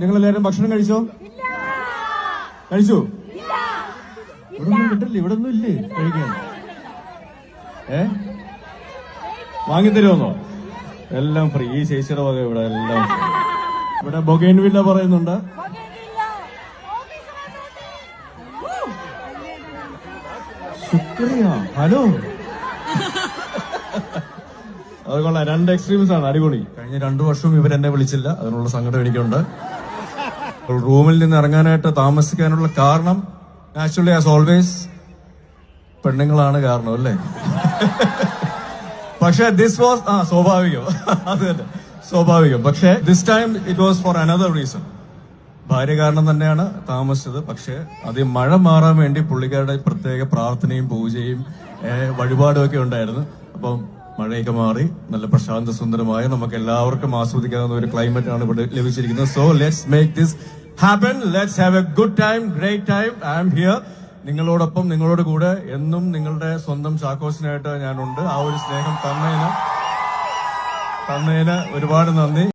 നിങ്ങൾ എല്ലാവരും ഭക്ഷണം കഴിച്ചോ? കഴിച്ചു? ഇവിടെ ഒന്നും കിട്ടില്ല, ഇവിടെ ഒന്നും ഇല്ലേ കഴിക്കാൻ? വാങ്ങിത്തരുമെന്നോ? എല്ലാം ഫ്രീ. ഈ ചേച്ചിയുടെ വക ഇവിടെ എല്ലാം. ഇവിടെ ബൊഗൈൻവില്ല പറയുന്നുണ്ട്. ശുക്രിയ. ഹലോ. അത് കൊള്ളാം. 2 എക്സ്ട്രീംസ് ആണ്. അടിപൊളി. കഴിഞ്ഞ 2 വർഷവും ഇവരെന്നെ വിളിച്ചില്ല. അതിനുള്ള സങ്കടം എനിക്കുണ്ട്. റൂമിൽ നിന്ന് ഇറങ്ങാനായിട്ട് താമസിക്കാനുള്ള കാരണം നാച്ചുറലി ആസ് ഓൾവേസ് പെണ്ണുങ്ങളാണ് കാരണം, അല്ലേ? പക്ഷെ ദിസ് വാസ് സ്വാഭാവികം. അത് തന്നെ, സ്വാഭാവികം. പക്ഷെ this time it was for another reason. ഭാര്യ കാരണം തന്നെയാണ് താമസിച്ചത്. പക്ഷെ അത് മഴ മാറാൻ വേണ്ടി പുള്ളിക്കാരുടെ പ്രത്യേക പ്രാർത്ഥനയും പൂജയും വഴിപാടും ഒക്കെ ഉണ്ടായിരുന്നു. അപ്പം മഴയൊക്കെ മാറി നല്ല പ്രശാന്ത സുന്ദരമായ നമുക്ക് എല്ലാവർക്കും ആസ്വദിക്കാവുന്ന ഒരു ക്ലൈമറ്റ് ആണ് ഇവിടെ ലഭിച്ചിരിക്കുന്നത്. So let's make this happen. Let's have a good time, great time. I am here. നിങ്ങളോടൊപ്പം, നിങ്ങളോട് കൂടെ എന്നും നിങ്ങളുടെ സ്വന്തം ചാക്കോസിനായിട്ട് ഞാനുണ്ട്. ആ ഒരു സ്നേഹം തന്നതിന് ഒരുപാട് നന്ദി.